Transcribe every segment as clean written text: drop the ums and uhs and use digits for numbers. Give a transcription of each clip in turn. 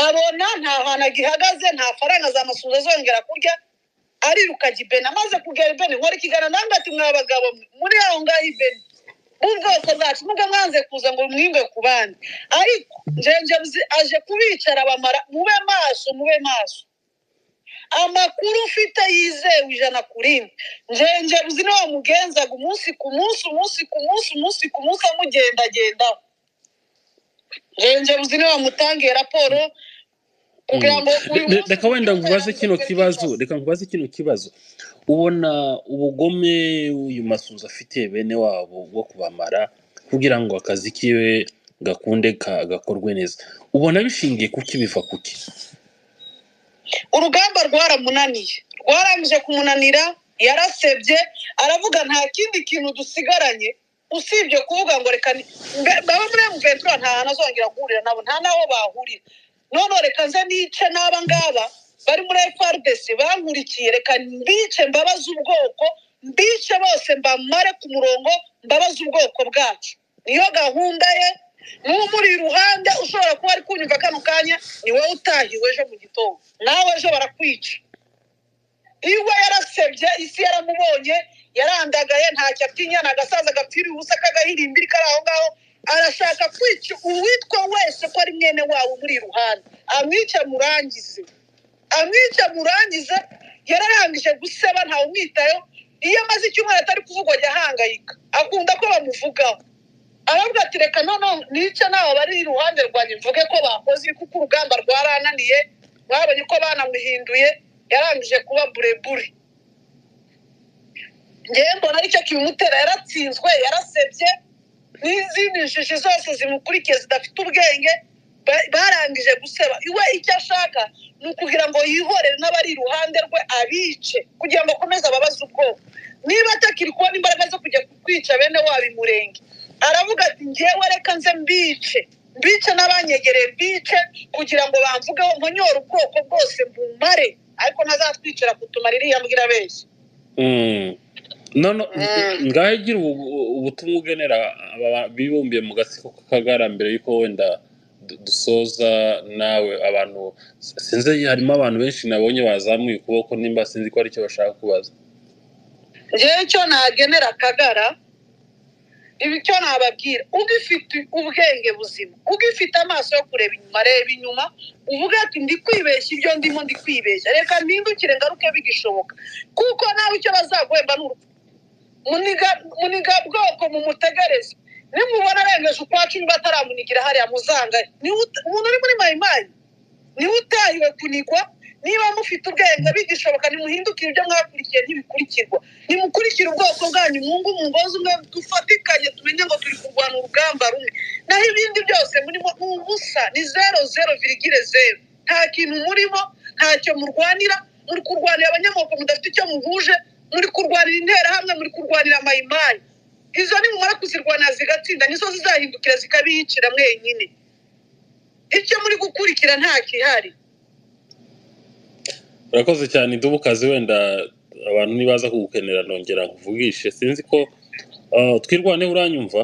abona nta hana gihagaze nta faranga za Masunzu zongera kurya ariruka Gibeni amaze kugera Ibeni nkora ikigana nanga ati mwabagabo muri aho ngaho Ibeni ubwoko bwacu muga mwanze kuza ngo mwimbe kubandi ariko njenje aje kubicara bamara mube maso amakuru ufite yizewe ijana kuri njenje buzi no mugenzaga umunsi ku munsi amugenda njenje buzi no mutangiye raporo kugira ngo reka wenda nkubaze kino kibazo ubona ubugome uyu Masunzu afite bene wabo bwo kubamara kugira ngo akazi kiwe gakunde gakorwe neza ubona bishingiye kuki biva kuki urugamba rwaramije kumunanira yarasebye aravuga nta kindi kintu dusigaranye usibye kuvuga ngo reka baba muri M23 nta hanazongera guhurira nabo nta naho bahurira none reka nze nice naba ngaba bari muri FRDC bankurikiye reka mbice mbabaza ubwoko mbice bose mbamare ku murongo mbabaza ubwoko bwacu niyo gahunda ye muri ruhande ushobora kuba ari kunyumva kano kanya ni wowe utahiwe ejo mu gitondo nawe ejo barakwica iwe yarasebye isi yaramubonye yarandagaye ntacyo atinya nagasaza gapfiri ubusa kagahirimbiri kari aho ngaho arashaka kwica uwitwa wese ko ari mwene wawe muri ruhande amwica murangize yararangije guseba ntawe umwitayo iyo amaze icyumweru atari kuvugwa ajya ahangayika akunda ko bamuvugaho aravuga ati reka none nica nawe bari iruhande rwanjye mvuge ko bakoze kuko urugamba rwarananiye babonye ko banamuhinduye yarangije kuba burebure ngewe mbona aricyo kimutera yaratsinzwe yarasebye n'izindi njiji zose zimukurikiye zidafite ubwenge barangije guseba iwe icyo ashaka ni ukugira ngo yihorere n'abari iruhande rwe abice kugira ngo akomeze ababaze ubwoko niba atakiri kubona imbaraga zo kujya kwica bene wabo imurenge aravuga ati ngewe reka nze mbice n'abanyegereye mbice kugira ngo bamvugeho nkonyore ubwoko bwose mbumare ariko ntazatwicira kutumara iriya mbwira benshi ngaho gira ubutumwa ugenera bibumbiye mu gatsiko k'Akagara mbere yuko wenda dusoza nawe abantu sinzi harimo abantu benshi nabonye bazamuye ukuboko nimba sinzi ko ari cyo bashaka kubaza ngewe icyo nagenera Akagara ibicyo nababwira ugifite ubwenge buzima ugifite amaso yo kureba inyuma reba inyuma uvuga ati ndi kwibeshya ibyo ndimo ndi kwibeshya reka mpindukire ngaruke bigishoboka kuko nawe icyo bazaguhemba n'urupfu muniga bwoko mumutegereze nimubona arengeje ukwacu bataramunigira hariya muzanga umuntu uri muri mayimayi niwe utahiwe kunigwa niba mufite ubwenge bigishoboka nimuhindukire ibyo mwakurikiye ntibikurikirwa nimukurikire ubwoko bwanyu mungu mungozi umwe dufatikanye tumenye ngo turi kurwana urugamba rumwe naho ibindi byose murimo ubusa ni 0,0 nta kintu murimo ntacyo murwanira muri kurwanira abanyamoko mudafite icyo muhuje muri kurwanira intera hamwe muri kurwanira mayimayi izo ni mumara kuzirwana zigatsinda nizo zizahindukira zikabiyicira mwenyine icyo muri gukurikira nta kihari urakoze cyane idubukazi wenda abantu nibaza kugukenera nongera nkuvugishe sinzi ko twirwane uranyumva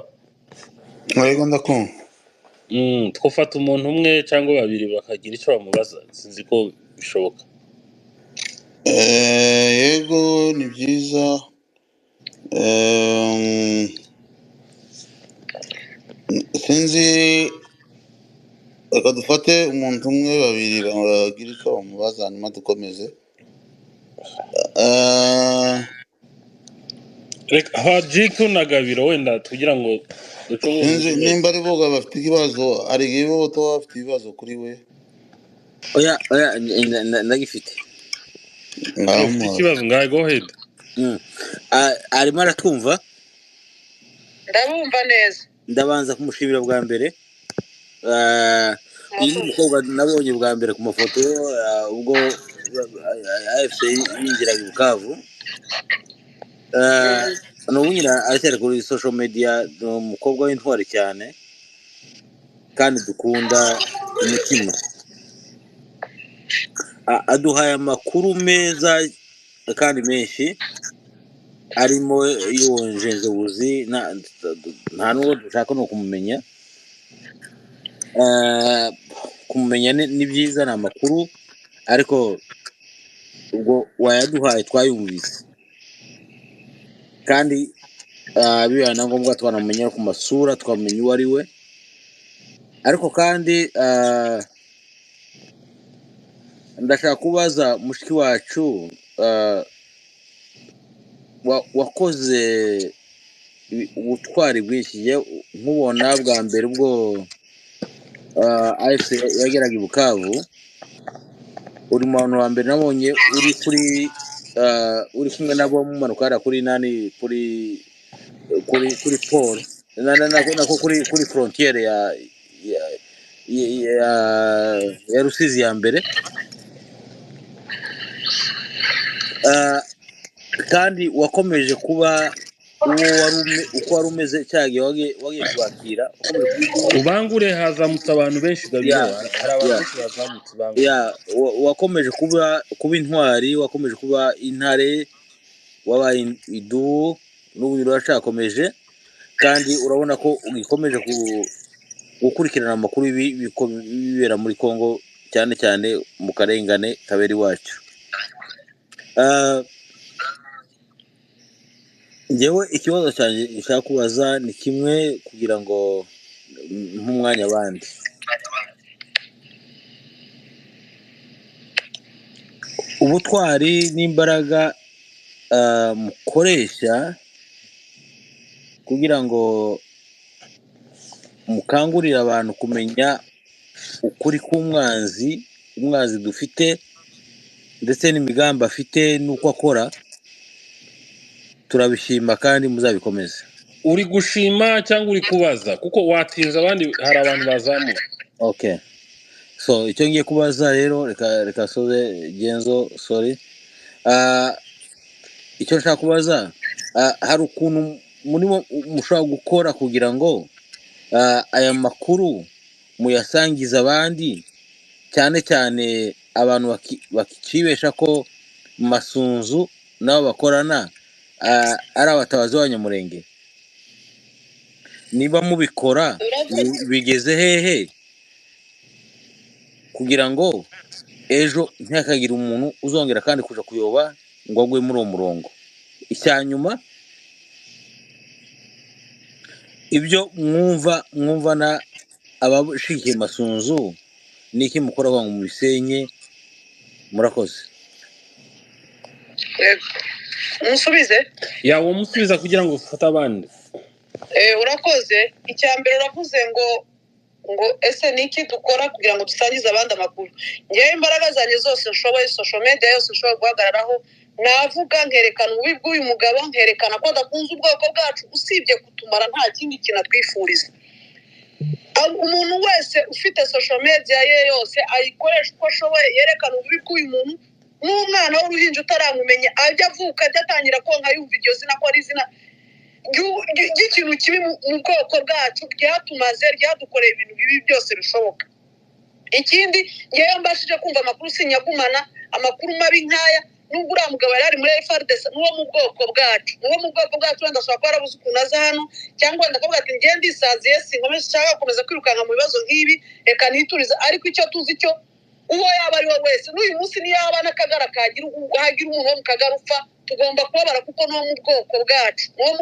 yego ndakumva twafata umuntu umwe cyangwa babiri bakagira icyo bamubaza sinzi ko bishoboka yego ni byiza sinzi reka dufate umuntu umwe babiri bagira icyo bamubaza hanyuma dukomeze reka hajiku na Gabiro wenda tugira ngo sinzi nimba ari boga bafite ikibazo ari igihe to bafite ibibazo kuri we oya ndagifite ikibazo ngaho go ahead arimo aratwumva ndabumva neza ndabanza kumushimira bwa mbere uyu mukobwa nabonye bwa mbere ku mafoto ubwo AFC yingiraga Bukavu n'ubu nyine aracyari kuri social media umukobwa w'intwari cyane kandi dukunda umutima aduhaye amakuru meza kandi menshi arimo yonjenze ubuzi nta n'uwo dushaka no kumumenya kumenya ni byiza ni amakuru ariko ubwo wayaduhaye twayumvise kandi bibaye na ngombwa twanamenya ku masura twamenya uwo ari we ariko kandi ndashaka kubaza mushiki wacu wakoze ubutwari bwinshi nkubona bwa mbere ubwo AFC yageraga i Bukavu uri mu bantu wa mbere nabonye uri kumwe nabo mumanuka hariya kuri nani kuri Paul nako kuri frontiere ya Rusizi ya mbere kandi wakomeje kuba uko wari umeze cyagiye wagiye kubakira ubangure hazamutse abantu benshi gabiro hari abantu benshi bazamutse bangure wakomeje kuba intwari wakomeje kuba intare wabaye idu n'ubu uracyakomeje kandi urabona ko ugikomeje gukurikirana amakuru bibera muri Kongo cyane cyane mu karengane kaberi wacu njyewe ikibazo cyanjye nshaka kubaza ni kimwe kugira ngo nk'umwanya abandi ubutwari n'imbaraga mukoresha kugira ngo mukangurire abantu kumenya ukuri k'umwanzi dufite ndetse n'imigambi afite n'uko akora turabishima kandi muzabikomeza uri gushima cyangwa uri kubaza kuko watinze abandi hari abantu bazamuka okay so icyo ngiye kubaza rero reka soze genzo sorry icyo nshaka kubaza hari ukuntu mushobora gukora kugira ngo aya makuru muyasangiza abandi cyane cyane abantu bakicibesha ko Masunzu nabo bakorana ari abatabazi b'abanyamurenge niba mubikora bigeze hehe kugira ngo ejo ntihakagire umuntu uzongera kandi kuja kuyoba ngo agwe muri uwo murongo icyanyuma ibyo mwumva na abashikiye Masunzu niki mukora ngo mubisenye murakoze musubize yawo musubiza kugira ngo ufate abandi urakoze icyambere uravuze ngo ese niki dukora kugira ngo dusangize abandi amakuru ngewe imbaraga zanjye zose nshoboye social media yose nshoboye guhagararaho navuga nkerekana ububi bw'uyu mugabo nkerekana ko adakunze ubwoko bwacu usibye kutumara nta kindi kintu atwifuriza umuntu wese ufite social media ye yose ayikoresha uko ashoboye yerekana ububi bw'uyu muntu n'umwana w'uruhinja utaramumenya ajya avuka ajya atangira konka yumva iryo zina ko ari izina ry'ikintu kibi mu bwoko bwacu ryatumaze ryadukoreye ibintu bibi byose bishoboka ikindi ngewe mbashije kumva amakuru sinyagumana amakuru mabi nkaya nubwo uriya mugabo yari ari muri FARDC n'uwo mu bwoko bwacu wenda ashobora kuba yarabuze ukuntu aza hano cyangwa wenda akavuga ati ngende isaziye sinkomeze nshaka gukomeza kwirukanka mu bibazo nk'ibi reka niturize ariko icyo tuzi cyo uwo yaba ari we wese n'uyu munsi niyo yaba n'akagara hagira umuntu wo mu kagara upfa tugomba kubabara kuko n'uwo mu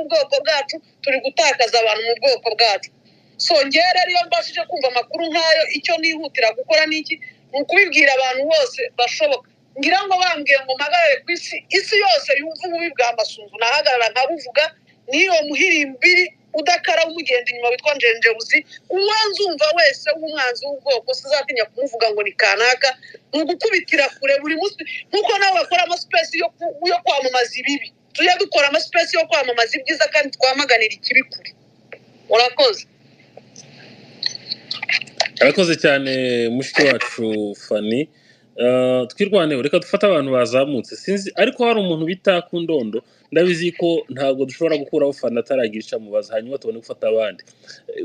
bwoko bwacu turi gutakaza abantu mu bwoko bwacu so ngewe rero iyo mbashije kumva amakuru nk'ayo icyo nihutira gukora n'iki ni ukubibwira abantu bose bashoboka ngira ngo bambwiye ngo mpagarare ku isi yose yumva ububi bwa Masunzu nahagarara nkabuvuga niyo muhirimbiri udakara umugenda inyuma witwa Njenjebuzi uwanzumva wese w'umwanzi w'ubwoko sizatinya kumuvuga ngo ni kanaka n'ugukubitira kure buri munsi nkuko nawe bakora amaspace yo kwamamaza ibibi tujya dukora amaspace yo kwamamaza ibyiza kandi twamaganira ikibi kure urakoze arakoze cyane mushiki wacu Fanny twirwaneho reka dufate abantu bazamutse sinzi ariko hari umuntu bita ku ndondo ndabizi ko ntabwo dushobora gukuraho Fanny ataragirisha mubaza hanyuma tubone gufata abandi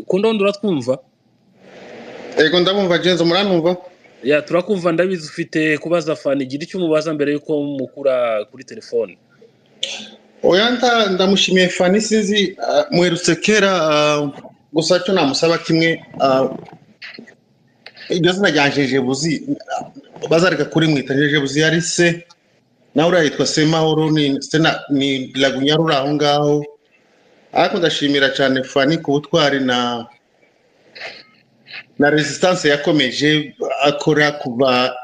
ku ndondo uratwumva yego ndabumva Genzo muranumva ya turakumva ndabizi ufite kubaza Fanny gira icyo umubaza mbere yuko mukura kuri telefone oya ndamushimiye Fanny sinzi muherutse kera gusa cyo namusaba kimwe iryo zina rya Njenjebuzi bazareka kuri mwita Njenjebuzi yari se nawe urayitwa Semahoro ni Lagunyarura aho ngaho. Ariko ndashimira cyane Fani ku butwari na resistance yakomeje akora kuva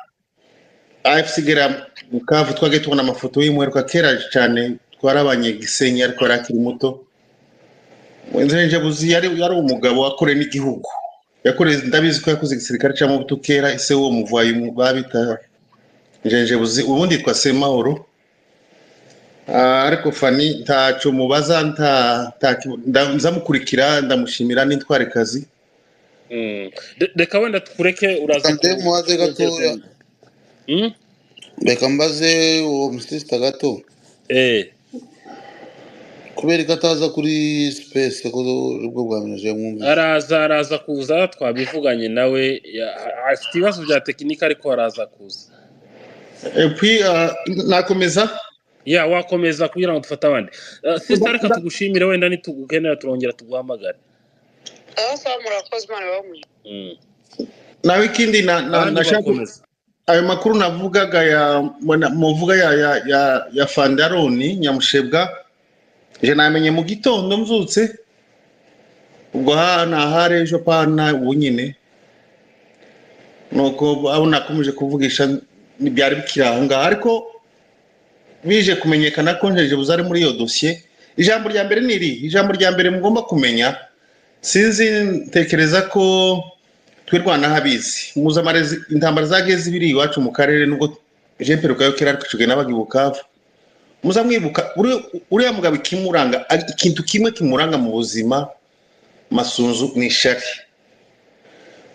AFC gera Bukavu. Twage tubona amafoto y'imweruka kera cyane twarabanye Gisenyi ariko arakiri muto. Njenjebuzi yari umugabo wakore n'igihugu, yakore ndabizi ko yakoze igisirikare cya Mobutu kera. Ise wo muvayi babita Njenjebuzi, ubundi twa Semahoro. Ariko Fani ntaco mubaza nzamukurikira, ndamushimira n'intware kazi. Reka wenda tukureke uraza Kande muwaze gatoya. Reka mbaze uwo musista gato. Kubera ko ataza kuri space ko ubwo bwamenye mwumva. araza kuza, twabivuganye nawe, afite ibibazo bya tekinike ariko araza kuza. Puis nakomeza Wakomeza kugira ngo dufate abandi. Sister, reka tugushimire, wenda nitugukenera turongera tuguhamagare. murakoze Imana bamwe. nawe ikindi nashaka ayo makuru navugaga muvuga ya Fandaroni Nyamushebwa, je namenye mu gitondo mzutse ubwo hana ejo pana ubunyine nuko abo nakomeje kuvugisha nibyari bikiranga, ariko bije kumenyekana ko Njenjebuzi ari muri iyo dossier. Ijambo rya mbere niri ijambo rya mbere mugomba kumenya, sinzi ntekereza ko twirwana habizi muzamarezi intambara zageze ibiri iwacu mu karere, nubwo je peruka yo kera ariko n'abagi Bukavu. Muzamwibuka uriya mugabo ikimuranga, ikintu kimwe kimuranga mu buzima Masunzu ni ishari.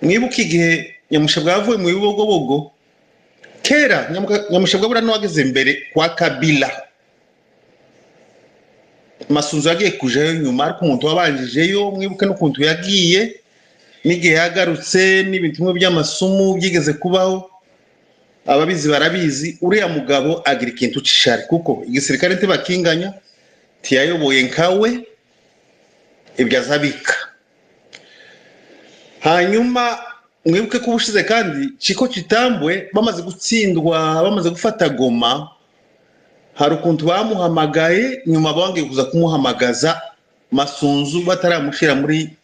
Mwibuka igihe Nyamushebwa yavuye mu bibogobogo kera, Nyamushebwa bura n'uwageze mbere kwa Kabila, Masunzu yagiye kujayo nyuma, ariko umuntu wabanjijeyo mwibuke n'ukuntu yagiye n'igihe yagarutse n'ibintu bimwe by'amasumu byigeze kubaho. Ababizi barabizi uriya mugabo agira ikintu cishari, kuko igisirikare ntibakinganya tiyayoboye nkawe ibyo azabika. Hanyuma mwibuke ko ubushize kandi Chiko Chitambwe bamaze gutsindwa, bamaze gufata Goma, hari ukuntu bamuhamagaye nyuma bangiye kuza kumuhamagaza Masunzu bataramushira muri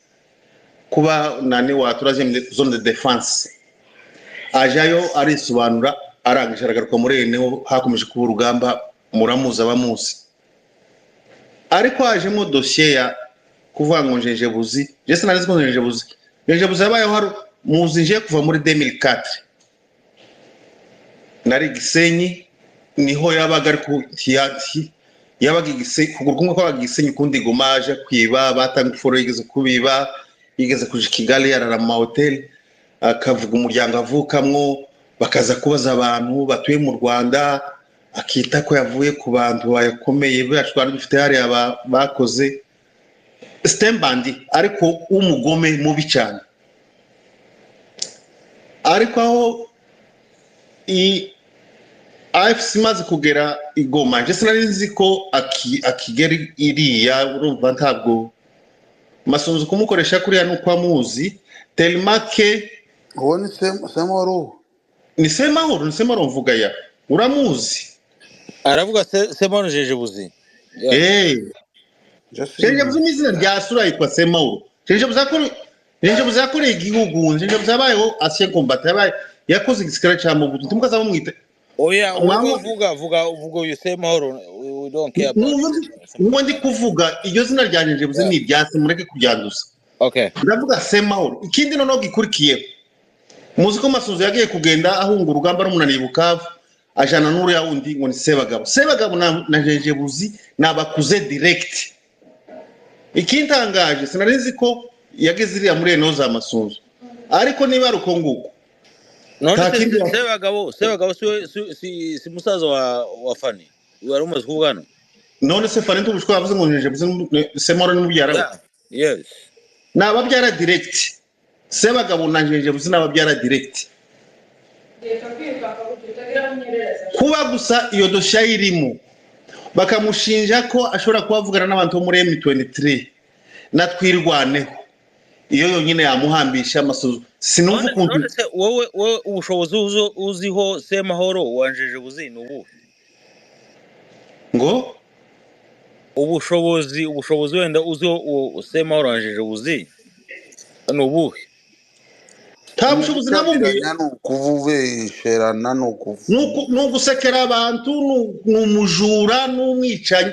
kuba nane waturaje mu zone de defense. Ajayo arisobanura, arangije aragaruka muri eneho, hakomeje kuba urugamba, muramuza bamuzi. Ariko ajemo dossier ya kuvuga ngo Njenjebuzi, je sinarizi ko Njenjebuzi yabayeho hari muzinje kuva muri 2004 nari Gisenyi, niho yabaga ariko yabaga Gisenyi kuguru kumwe kwa Gisenyi, kundi Goma aje kwiba, batanga foro yigeze kubiba, yigeze kuja Kigali yarara mu hotel, akavuga umuryango avukamwo, bakaza kubaza abantu batuye mu Rwanda, akita ko yavuye ku bantu bakomeye bashwara dufite hari bakoze stembandi, ariko umugome mubi cyane. Ariko aho AFC maze kugera igoma, je sinari nzi ko akigera iriya, urumva ntabwo Masunzu kumukoresha kuriya nuko amuzi Telmake. Uwo ni Semahoro. Ni Semahoro mvuga ya uramuzi, aravuga Semahoro Njenjebuzi. Njenjebuzi n'izina rya sura yitwa Semahoro. Njenjebuzi yakoreye igihugu, Njenjebuzi yabayeho Ancien combattant, yakoze igisirikare cya Mobutu, tumukaza bamwita oya vuga uyu Semahoro, we don't care about. Uwo ndi kuvuga iryo zina rya Njenjebuzi ni iryase, mureke kubyanduza. Okay, ndavuga Semahoro. Ikindi noneho gikurikiye, muzi ko Masunzu yagiye kugenda ahunga urugamba rumunaniye Bukavu, ajana n'uriya wundi ngo ni Sebagabo na Njenjebuzi nabakuze direct. Ikintangaje sinarizi ko yageze iriya muri eno za Masunzu, ariko niba ari uko nguko none Sebagabo si musaza wa Fani wari umaze kuvugana. None se Fani tubushwa yavuze ngo Njenjebuzi Semahoro ni mubyara. Yes, nababyara direct. Sebagabo na Njenjebuzi nababyara direct. Kuba gusa iyo dosya irimo bakamushinja ko ashobora kubavugana n'abantu muri M23 natwirwaneho, iyo yonyine yamuhambisha amasuzuma sinumva ukuntu none se wowe ubushobozi uziho Semahoro wanjeje buzi nubu ngo ubushobozi wenda uziho Semahoro wanjeje buzi nubu nta bushobozi nabumwe ni ukububesherana ni ugusekera abantu ni umujura n'umwicanyi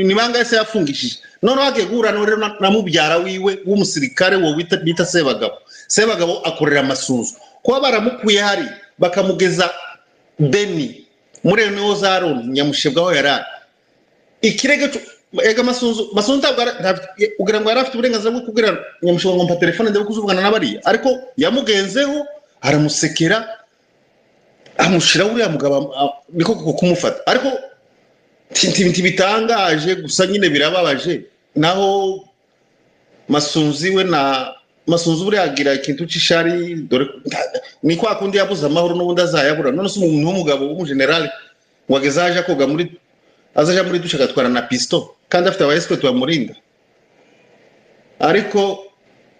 ni bangahe se yafungishije none wagiye guhura na mubyara wiwe w'umusirikare wo bita Sebagabo akorera amasunzu kuba baramukuye hari bakamugeza Beni muri niwo zaron Nyamushebwa aho yarari ikirege ega masunzu ntabwo ugira ngo yarafite uburenganzira bwo kubwira Nyamushebwa ngo mpa telefone ndebe kuzuvugana n'abariya ariko yamugenzeho aramusekera amushira uriya mugabo niko kumufata ariko bitangaje gusa nyine birababaje naho masunzi we na masunzu buriyagira ikintu c'ishari dore ni kwa kundi yabuze amahoro n'ubundi azayabura none se umuntu w'umugabo w'umugenerali wageze aje koga azaja muri dushe agatwara na pisto kandi afite abayescort bamurinda ariko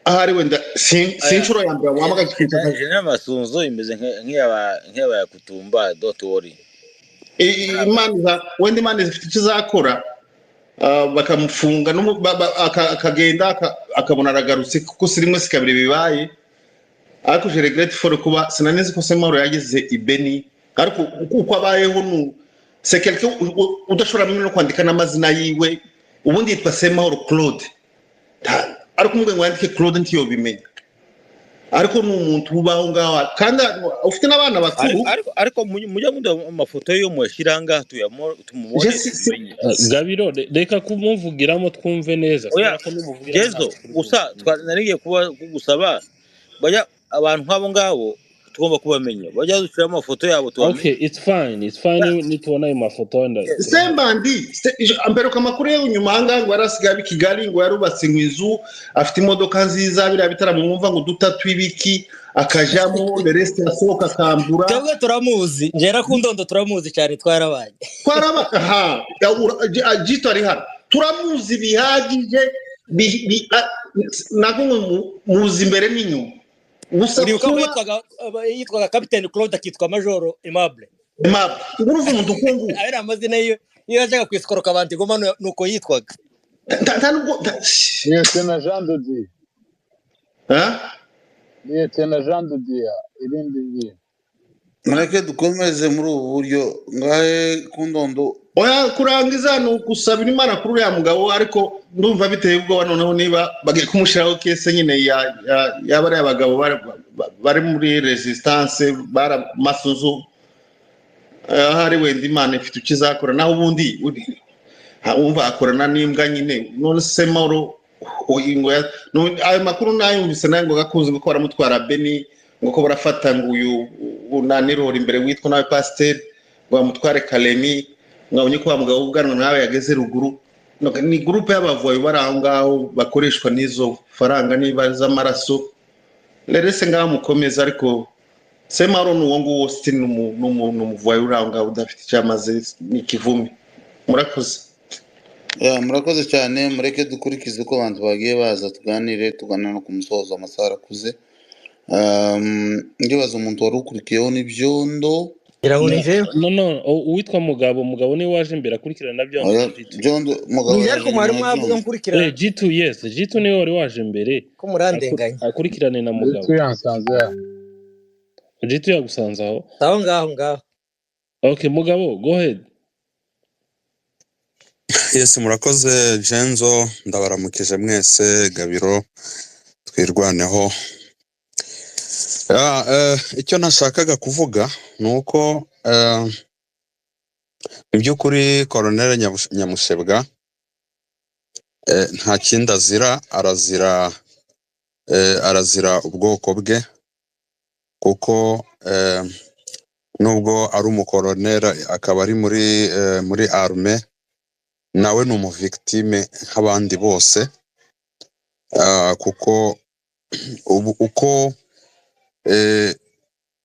ahari wenda sinshuro yambere wamaga kikita General Masunzo imeze nk'iyaba yakutumba dotori Imana zifite icyo zakora bakamufunga akagenda akabona aragarutse kuko sirimwe sikabire bibaye ariko je regrette for kuba sinaneze ko Semahoro yageze ibeni ariko uko abayeho c'est quelqu'un udashobora no kwandika n'amazina yiwe ubundi yitwa Semahoro Claude ariko umugwe ngo yandike Claude ntiyo bimenya ariko n'umuntu ubaho ngaho kandi ufite n'abana bakuru ariko mujya muda amafoto yo mwashiranga tumubone Gabiro reka kumuvugiramo twumve neza Jezo gusa narigiye kuba kugusaba bajya abantu nk'abo ngabo tugomba kubamenya bajya dushira amafoto yabo tubamenye. Okay, it's fine nitubona ayo mafoto nda Sembandi amperuka makuru yo nyuma hanga ngo arasiga Kigali ngo yarubatse inzu afite imodoka nziza bira bitaramwumva ngo dutatu ibiki akajamo le reste asohoka kambura twebwe turamuzi njera kundondo turamuzi cyane twarabaye jito ari hano turamuzi bihagije nako muzi imbere n'inyuma yitwaga Captain Claude akitwa Major Aimable uruva umuntu kungu ari amazina iyo yajaga kwiskoroka abantu goma nuko yitwaga Lieutenant Jean de Dieu Lieutenant Jean de Dieu irindi ngiye mureke dukomeze muri ubu buryo ngahe kundondo oya kurangiza no gusabira Imana kuri ya mugabo ariko ndumva biteye ubwo noneho niba bagiye kumushiraho kese nyine yaba ari abagabo bari muri resistance bara masuzu hari wenda Imana ifite ukizakora naho ubundi umva akorana n'imbwa nyine none Semahoro ingo ayo makuru nayumvise nayo ngo gakuze ko baramutwara Beni ngo ko barafata ngo uyu unanirora imbere witwa nawe pasteur ngo bamutware Kalemi ngabonye ko bamugabo ubwanwa nawe yageze ruguru ni groupe y'abavoyi baraho ngaho bakoreshwa n'izo faranga niba z'amaraso lerese ngaho mukomeza ariko Semahoro n'uwo nguwo still n'umuvoyi uraho ngaho udafite cyamaze n'ikivumi murakoze murakoze cyane mureke dukurikize ko abantu bagiye baza tuganire tugana no kumusoza amasaha akuze ndibaza umuntu wari ukurikiyeho n'ibyondo no uwitwa mugabo ni waje imbere akurikirana byondo mugabo yari mwari mwavuga nkurikirana G2 niwe wari waje imbere ko murandenganya akurikirane na mugabo G2 yagusanzaho ngaho okay mugabo go ahead. Yes murakoze Jenzo ndabaramukije mwese Gabiro twirwaneho icyo nashakaga kuvuga nuko mu byukuri Colonel Nyamushebwa nta kindi arazira ubwoko bwe kuko nubwo ari umukoloneli akaba ari muri arme nawe ni umuvictime nk'abandi bose kuko uko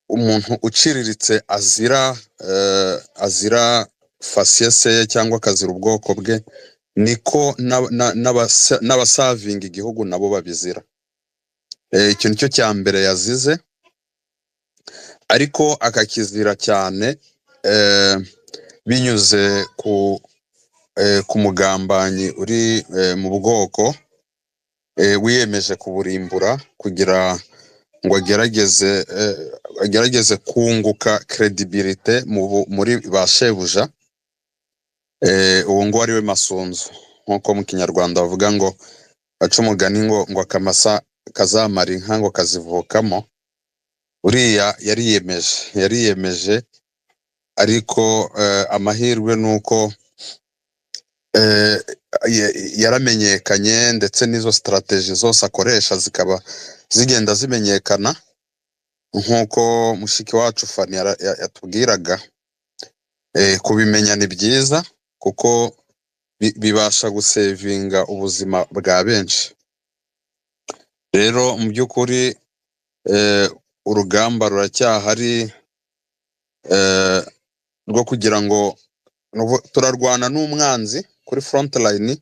umuntu uciriritse azira fasiyese cyangwa akazira ubwoko bwe niko n'abasavinga igihugu nabo babizira icyo nicyo cya mbere yazize, ariko akakizira cyane binyuze ku mugambanyi uri mu bwoko wiyemeje kuburimbura kugira ngo agerageze kunguka credibility muri ba shebuja. Uwo ngo ari we Masunzu, nk'uko mu Kinyarwanda bavuga ngo baca umugani ngo akamasa kazamara inka ngo kazivukamo. Uriya yariyemeje, ariko amahirwe nuko yaramenyekanye, ndetse n'izo strategy zose akoresha zikaba zigenda zimenyekana, nk'uko mushiki wacu Fani yatubwiraga. Kubimenya ni byiza kuko bibasha gusevinga ubuzima bwa benshi. Rero mu by'ukuri urugamba ruracyahari rwo kugira ngo turarwana n'umwanzi kuri front line,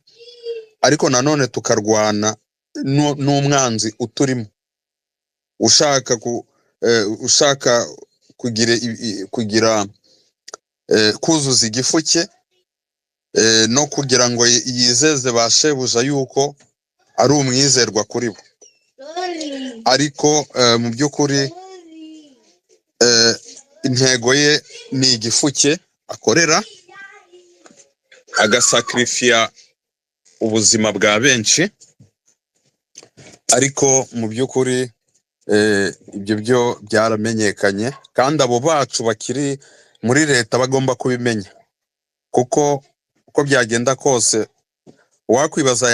ariko nanone tukarwana n'umwanzi uturimo ushaka kugira kuzuza igifu cye, no kugira ngo yizeze ba shebuja yuko ari umwizerwa kuri bo. Ariko mu by'ukuri intego ye ni igifu cye akorera, agasakrifiya ubuzima bwa benshi. Ariko mu by'ukuri ibyo byo byaramenyekanye, kandi abo bacu bakiri muri leta bagomba kubimenya, kuko uko byagenda kose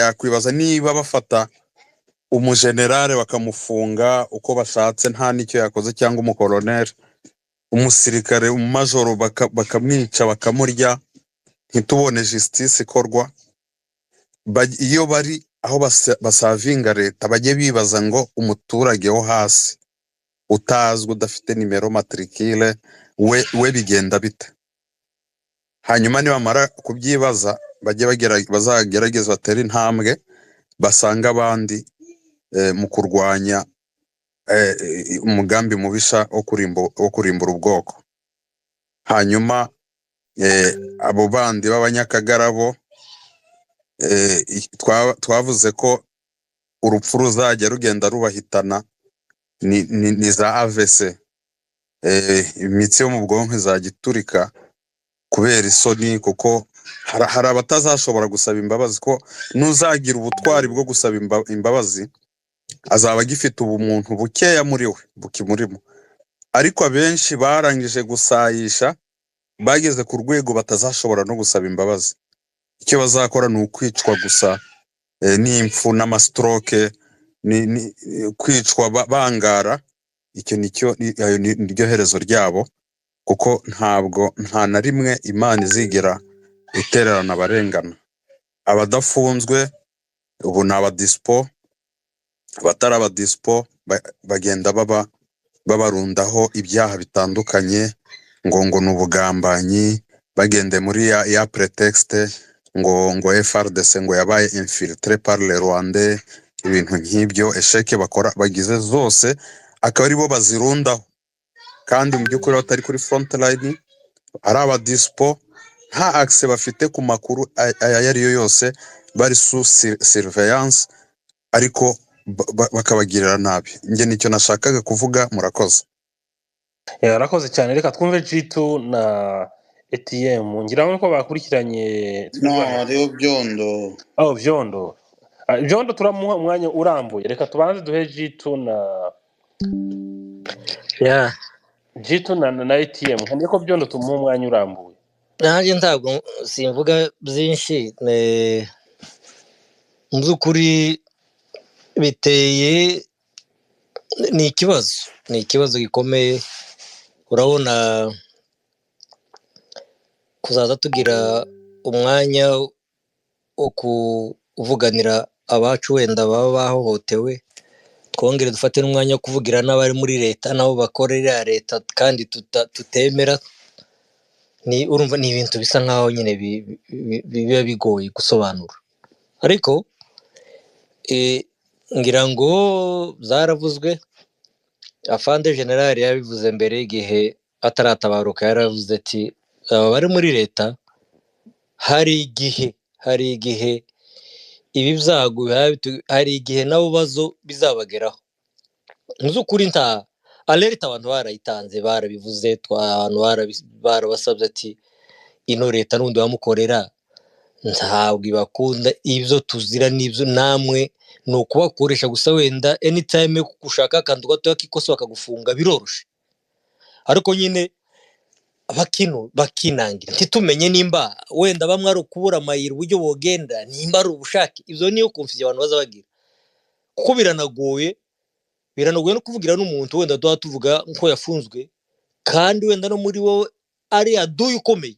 yakwibaza niba bafata umujenerale bakamufunga uko bashatse nta n'icyo yakoze, cyangwa umukoloneli, umusirikare, umumajoro bakamwica bakamurya, ntitubone justice ikorwa. Iyo bari aho basavinga leta bajye bibaza ngo umuturage wo hasi utazwi, udafite nimero matricule, we bigenda bite? Hanyuma nibamara kubyibaza bazagerageza batera intambwe basanga abandi mu kurwanya umugambi mubisha wo kurimbura ubwoko. Hanyuma abo bandi b'abanyakagarabo twavuze ko urupfu ruzajya rugenda rubahitana, ni za AVC, imitsi yo mu bwonko izajya iturika kubera isoni, kuko hari abatazashobora gusaba imbabazi, ko n'uzagira ubutwari bwo gusaba imbabazi azaba agifite ubumuntu bukeya muri we bukimurimo. Ariko abenshi barangije gusayisha, bageze ku rwego batazashobora no gusaba imbabazi. Icyo bazakora ni ukwicwa gusa, n'impfu n'amastroke, kwicwa bangara. Icyo niryo herezo ryabo, kuko nta na rimwe Imana izigera itererana abarengana. Abadafunzwe ubu ni abadispo, abatari abadispo bagenda babarundaho ibyaha bitandukanye, ngo ni ubugambanyi, bagende muri ya pretexte ngo FRDC ngo yabaye infiltré par le Rwandais, ibintu nk'ibyo esheke bakora bagize zose akaba ari bo bazirundaho, kandi mu by'ukuri batari kuri front line, ari abadispo, nta access bafite ku makuru ayo ariyo yose, bari sous surveillance, ariko bakabagirira nabi. Nge nicyo nashakaga kuvuga. Murakoze. Yarakoze cyane. Reka twumve G2 na ATM, ngira ngo ko bakurikiranye. No, hariho Byondo. Byondo turamuha umwanya urambuye. Reka tubanze duhe G2 na ATM, kandi ko Byondo tumuha umwanya urambuye. nanjye ntabwo simvuga byinshi, mu by'ukuri biteye ni ikibazo gikomeye. Urabona kuzaza tugira umwanya wo kuvuganira abacu wenda baba bahohotewe, twongere dufate n'umwanya wo kuvugira n'abari muri leta nabo bakorera leta kandi tutemera. Urumva ni ibintu bisa nkaho nyine biba bigoye gusobanura. Ariko ngira ngo zaravuzwe afande generali yabivuze mbere igihe ataratabaruka yaravuze ati aba bari muri leta hari igihe ibi byago hari igihe nabo bizabageraho mu by'ukuri nta alert abantu barayitanze barabivuze abantu barabasabye ati ino leta n'ubundi bamukorera ntabwo ibakunda ibyo tuzira n'ibyo namwe ni ukubakoresha gusa wenda anytime gushaka akantu gatoya k'ikosa bakagufunga biroroshe ariko nyine bakinangira ntitumenye nimba wenda bamwe ari ukubura amayira uburyo bogenda nimba ari ubushake ibyo niyo confusion abantu baza bagira kuko biranagoye no kuvugira n'umuntu wenda duha tuvuga nko yafunzwe kandi wenda no muri wowe ari aduye ukomeye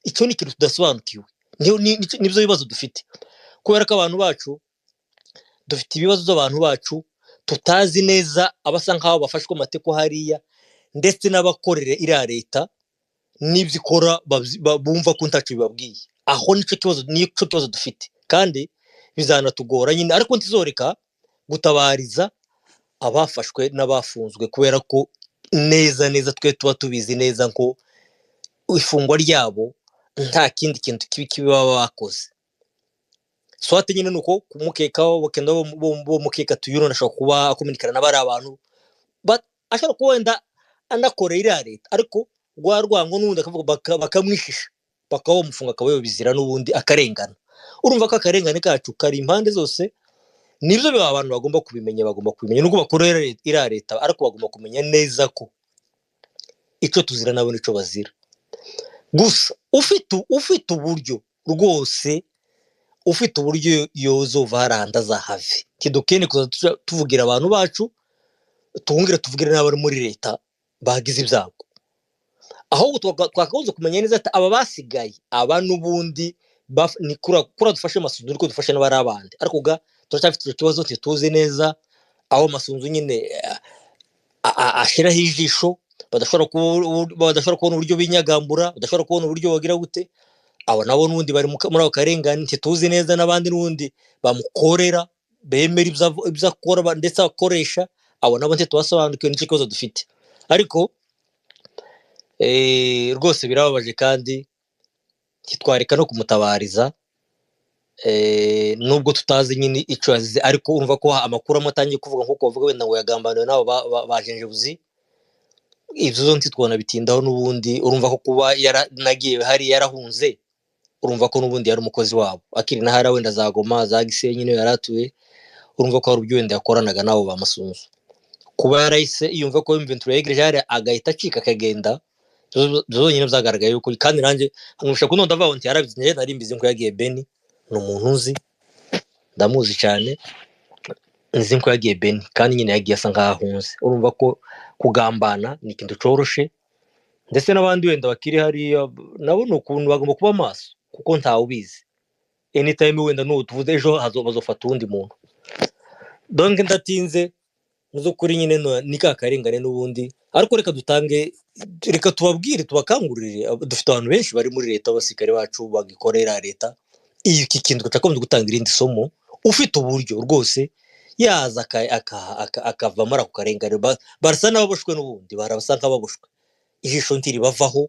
icyo ni ikintu tudasobanukiwe nibyo bibazo dufite kubera ko abantu bacu dufite ibibazo by'abantu bacu tutazi neza abasa nkaho bafashwe amateko hariya ndetse n'abakorera iriya leta n'ibyo ikora bumva ko ntacyo bibabwiye aho nicyo kibazo dufite kandi bizanatugora nyine ariko ntizoreka gutabariza abafashwe n'abafunzwe kubera ko neza twe tuba tubizi neza ko ifungwa ryabo nta kindi kintu kibi baba bakoze swate nyine nuko kumukekaho bakenda bo mukeka tuyuno nashaka kuba akomunikana n'abari abantu ashaka ko wenda anakorera iriya leta ariko rwango n'ubundi akavuga bakamwishisha bakamufunga akaba bizira n'ubundi akarengana urumva ko akarengane kacu kari impande zose nibyo abantu bagomba kubimenya nubwo bakorera iriya leta ariko bagomba kumenya neza ko icyo tuzira nabo nicyo bazira gusa ufite uburyo rwose ufite uburyo yozova haranda za have kidukene kuza tuvugira abantu bacu tuvugire n'abari muri leta bagize ibyago ahubwo twakagoze kumenya neza ati aba basigaye aba n'ubundi ni kura dufashe amasunzu ariko dufashe n'abari abandi ariko turacyafite icyo kibazo tuzi neza aho amasunzu nyine ashiraho ijisho badashobora kubona uburyo binyagambura badashobora kubona uburyo bagira gute abo nabo n'ubundi bari muri ako karengane ntituzi neza n'abandi n'ubundi bamukorera bemera ibyo akora ndetse abakoresha abo nabo ntitubasobanukiwe n'icyo kibazo dufite ariko rwose birababaje kandi ntitwareka no kumutabariza nubwo tutazi nyine icyo yazize ariko urumva ko amakuru amwe atangiye kuvuga nk'uko bavuga wenda ngo yagambaniwe nabo bajenjebuzi ibyo zo ntitwona bitindaho n'ubundi urumva ko kuba yaranagiye hari yarahunze urumva ko n'ubundi yari umukozi wabo akiri n'ahari wenda za Goma za Gisenyi niyo yaratuye urumva ko hari ubyo wenda yakoranaga nabo bamasunzu kuba yarahise yumva ko inventory yegereje hari agahita acika akagenda byonyine byagaragaye yuko kandi nanjye nkumvisha ko nonda volunteer yarabizi nje nari mbizi ko yagiye Beni ni umuntu uzi ndamuzi cyane nzi ko yagiye Beni kandi nyine yagiye asa nkaho ahunze urumva ko kugambana ni ikintu coroshe ndetse n'abandi wenda bakiri hariya nabo ni ukuntu bagomba kuba maso kuko ntawe ubizi anytime wenda n'utuvuze ejo bazofata undi muntu donc ndatinze muzo kuri nyine ni kakarengane n'ubundi ariko reka tubabwire tubakangurire dufite abantu benshi bari muri leta abasikare bacu bagikorera leta iki kintu tutakomeza gutanga irindi somo ufite uburyo rwose yaza akava mara ku karengane barasa n'ababoshwe n'ubundi barabasa nk'ababoshwe ijisho ntiri bavaho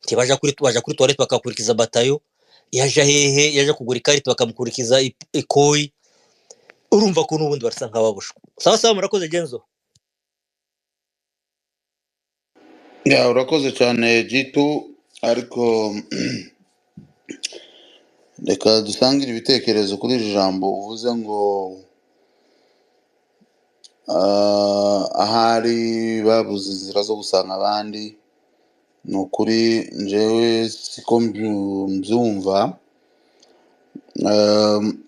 ntibaja kuri toilette bakakurikiza batayo yaje kugura ikarita bakamukurikiza ikoyi urumva ko n'ubundi barasa nk'ababoshwe sawa murakoze Genzo urakoze cyane Jitu ariko reka dusangire ibitekerezo kuri iri jambo uvuze ngo ahari babuze inzira zo gusanga abandi ni ukuri njyewe siko mbyumva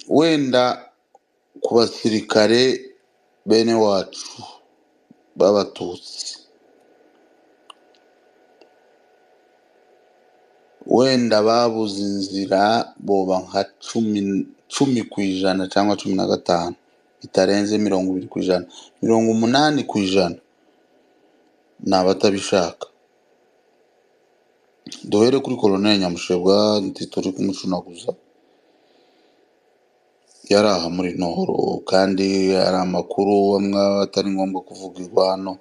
wenda ku basirikare bene wacu b'abatutsi wenda babuze inzira boba nka 10% cyangwa 15 bitarenze 20%, 80% ni abatabishaka. Duhere kuri Colonel Nyamushebwa turi kumucunaguza yari aha muri Nohoro kandi hari amakuru amwe atari ngombwa kuvugirwa hano,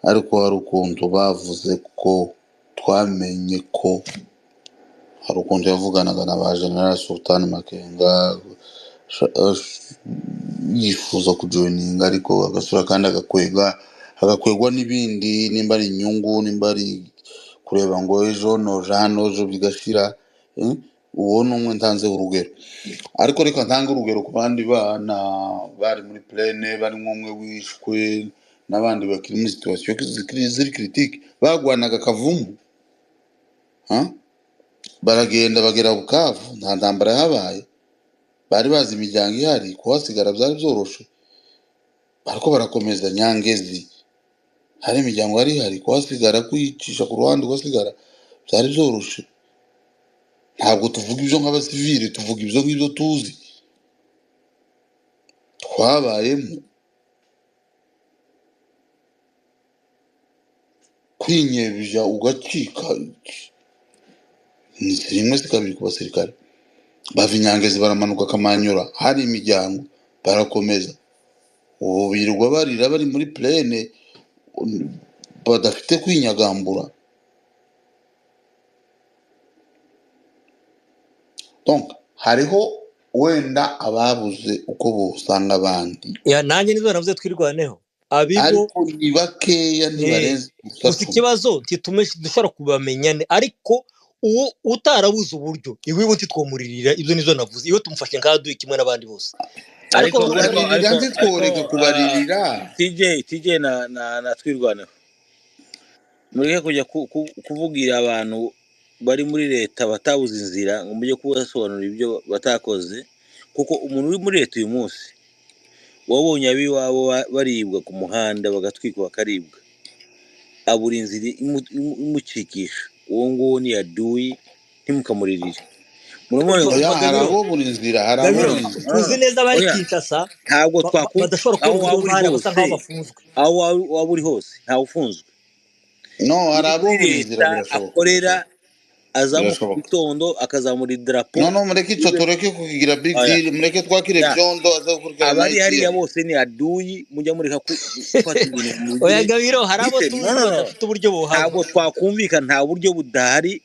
ariko hari ukuntu bavuze ko twamenye ko hari ukuntu yavuganaga na ba General Sultan Makenga yifuza kujoininga ariko agasura kandi agakwegwa n'ibindi, nimba ari inyungu, nimba ari kureba ngo ejo noja hano ejo bigashira. Uwo ni umwe ntanze urugero, ariko reka ntange urugero ku bandi bana bari muri plene, barimo umwe wishwe n'abandi bakiri muri situation ziri critique, bagwanaga Kavumu, baragenda bagera Bukavu, nta ntambara yahabaye, bari bazi imiryango ihari, kuhasigara byari byoroshe, ariko barakomeza Nyangezi, hari imiryango yari ihari, kuhasigara kwicisha ku ruhande ugasigara byari byoroshe. Ntabwo tuvuga ibyo nk'abasivile, tuvuga ibyo ngibyo tuzi twabayemo. Kwinyebya ugacika ni rimwe si kabiri ku basirikare. Bava Nyangezi baramanuka Kamanyura, hari imiryango, barakomeza. Ubu birirwa barira bari muri plene badafite kwinyagambura. Donc hariho wenda ababuze uko bosanga abandi, nanjye nizo navuze twirwaneho abibo, ariko ni bakeya ntibarenze gusa gusa ikibazo dushobora kubamenya, ariko uwo utarabuze uburyo iwe buti twomuririra, ibyo nizo navuze, iyo tumufashe ngaduye kimwe n'abandi bose. ariko kubaririra ntitworeke kubaririra. TJ na twirwaneho, mureke kujya kuvugira abantu bari muri leta batabuze inzira ngo mujye kubasobanurira ibyo batakoze, kuko umuntu uri muri leta uyu munsi wabonye abiwabo baribwa ku muhanda bagatwikwa bakaribwa, abura inzira imucikisha, uwo nguwo ni yaduyi, ntimukamuririre. Hari abo buri nzira, hari abo tuzi neza bari Kinshasa, ntabwo badashobora kubona uruhare basa nkaho bafunzwe. aho waba uri hose ntawe ufunzwe. No, hari abo buri nzira birashoboka. Akorera azamuka mu gitondo akazamura idarapo. No, mureke icyo tureke kugira big deal, mureke twakire Byondo azakurikirana. Abari hariya bose ni aduyi, mujya mureka gufata ibintu. Oya Gabiro, hari abo tuzi badafite uburyo buhaba. Ntabwo twakumvikana, nta buryo budahari,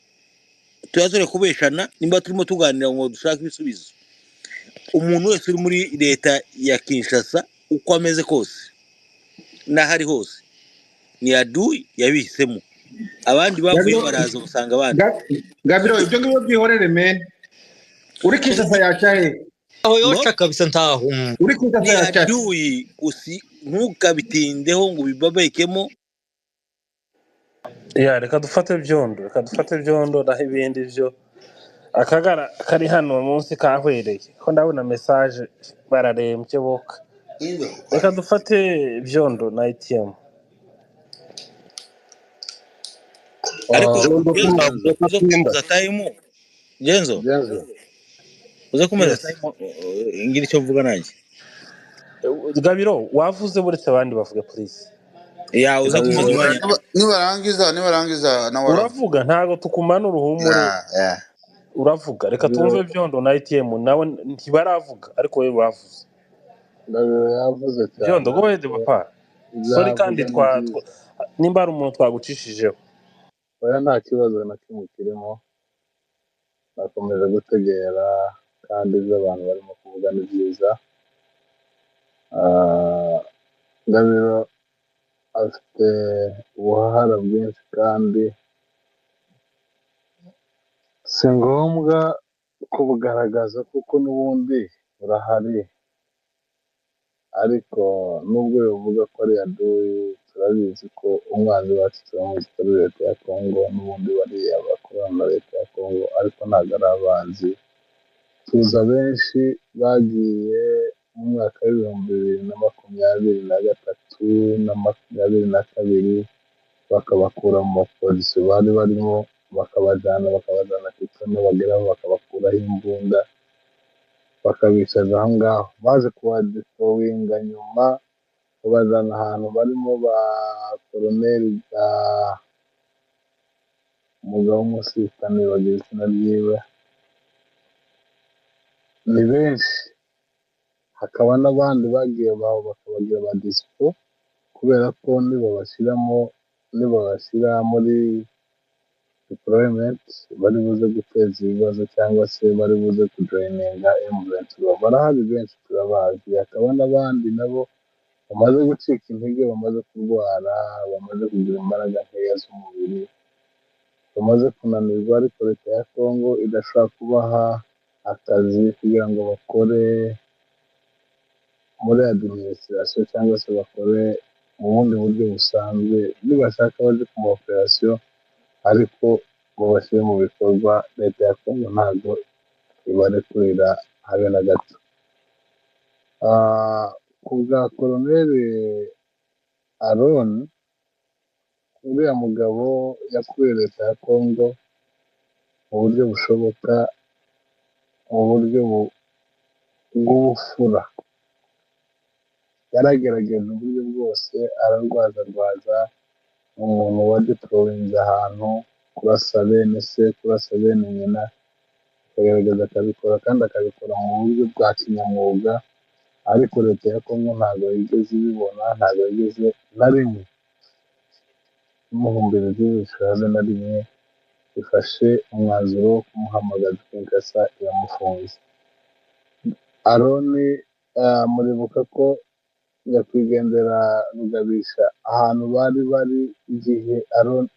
tuyazore kubeshana. Nimba turimo tuganira ngo dushaka ibisubizo, umuntu wese uri muri leta ya Kinshasa uko ameze kose n'ahari hose ni aduyi yabihisemo. Abandi bavuye baraza usanga abandi. Gabiro, ibyo ngibyo byihorere men. Uri Kinshasa yacahe aho yoca kabisa ntaho. Uri Kinshasa yacahe aduyi usi ntukabitindeho ngo bibabekemo. Reka dufate Byondo naho ibindi byo akagara kari hano munsi kahwereye ko ndabona message bararembye boka. Reka dufate Byondo na ATM. Ariko uza time Genzo uza kumeza time ngira icyo mvuga nanjye. Gabiro wavuze buretse abandi bavuga please. Uza kumeza umwanya. Nibarangiza nawe uravuga, ntago tukumanura uhumure. Uravuga, reka tumve Byondo na ATM nawe ntibaravuga ariko we bavuze. yavuze cyane Byondo go ahead papa. Sorry kandi nimba ari umuntu twagucishijeho. oya nta kibazo na kimwe kirimo, bakomeje gutegera kandi ibyo abantu barimo kuvuga ni byiza. Gabiro afite ubuhahara bwinshi kandi si ngombwa kubugaragaza kuko n'ubundi burahari, ariko nubwo bivuga ko ari aduyi, turabizi ko umwanzi wacu turamuzi kuri leta ya Kongo, n'ubundi bariya bakorana na leta ya Kongo, ariko ntabwo ari abanzi. Tuza benshi bagiye mu mwaka w'2023 na 2022 bakabakura mu mapozisiyo bari barimo, bakabajyana Kitona, bageraho bakabakuraho imbunda bakabicaza aho ngaho, baje kuhadisowinga nyuma babajyana ahantu barimo ba koroneri bwa umugabo w'umusirikare bagira izina ryiwe, ni benshi hakaba n'abandi bagiye baho bakabagira ba disipo kubera ko nibabashyira muri deployment bari buze guteza ibibazo cyangwa se bari buze kujoyininga M23 barahari benshi turabazi, hakaba n'abandi nabo bamaze gucika intege, bamaze kurwara, bamaze kugira imbaraga nkeya z'umubiri, bamaze kunanirwa, ariko leta ya Congo idashobora kubaha akazi kugira ngo bakore muri administration cyangwa se bakore mu bundi buryo busanzwe, nibashaka baje ku ma operation ariko babashyire mu bikorwa. Leta ya Congo ntabwo ibarekurira habe na gato. Ku bwa Koloneli Aron, uriya mugabo yakuye leta ya Congo mu buryo bushoboka, mu buryo bw'ubufura. Yaragerageje uburyo bwose, ararwaza umuntu wa deployinze ahantu, kurasa bene se, kurasa bene nyina, akagerageza akabikora kandi akabikora mu buryo bwa kinyamwuga, ariko leta ya Congo ntabwo yigeze ibibona, ntabwo yigeze na rimwe imuhumbirije habe na rimwe ifashe umwanzuro wo kumuhamagaza Kinshasa iramufunze. Aroni muribuka ko nyakwigendera Rugabisha ahantu bari igihe Aroni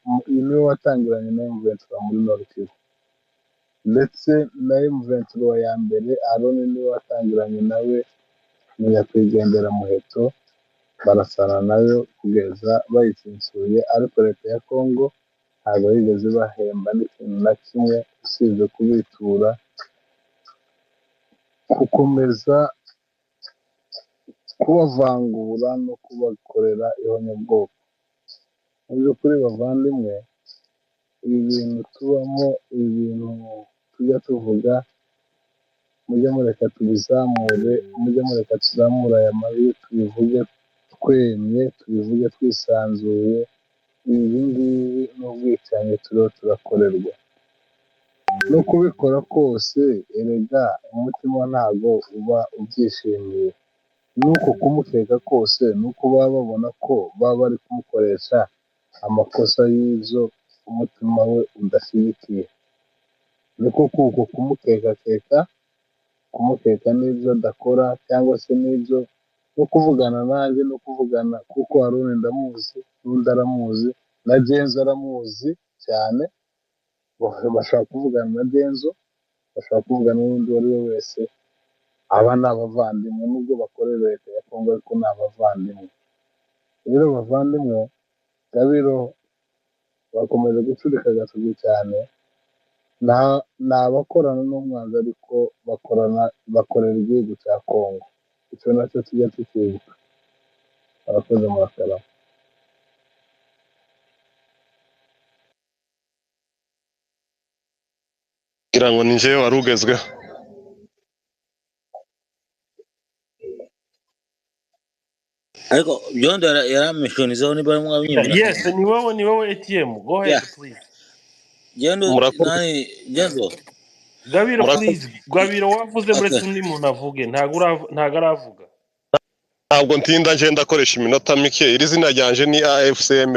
niwe watangiranye na M23 muri Nord Kivu, ndetse na M23 ya mbere Aroni niwe watangiranye nawe na nyakwigendera Muheto, barasana nayo kugeza bayitsinsuye, ariko leta ya Congo ntabwo yigeze bahemba n'ikintu na kimwe usibye kubitura, gukomeza kubavangura no kubakorera ihonyabwoko. Mu by'ukuri bavandimwe, ibi bintu tubamo, ibi bintu tujya tuvuga, mujye mureka tubizamure, mujye mureka tuzamure aya majwi, tubivuge twemye, tubivuge twisanzuye. Ibi ngibi n'ubwicanyi turiho turakorerwa, no kubikora kose erega umutima ntabwo uba ubyishimiye, nuko kumukeka kose nuko baba babona ko baba bari kumukoresha amakosa y'izo umutima we udashyigikiye, niko kuko kumukeka n'ibyo adakora cyangwa se n'ibyo, no kuvugana nanjye, no kuvugana kuko Haruna ndamuzi, n'undi aramuzi, na Genzo aramuzi cyane, bashaka kuvugana na Genzo, bashaka kuvugana n'undi uwo ari we wese. Aba ni abavandimwe, nubwo bakorera leta ya Congo ariko ni abavandimwe. Rero bavandimwe, Gabiro bakomeje gucurika agatoki cyane, ni abakorana n'umwanzi ariko bakorera igihugu cya Congo. Icyo nacyo tujya tukibuka. Abakoze murakarama. ngira ngo ni njyewe wari ugezweho. ariko byondo yaramishonizeho niba mwabinyemerera. Yes, ni wowe ATM. Go ahead, please. Byondo Murakoze. nani Genzo. Gabiro, Murakoze. please. Gabiro wavuze muretse Okay. undi muntu avuge, ntago aravuga. Ntabwo ntinda nje ndakoresha iminota mike. Iri zina ryanje ni AFCM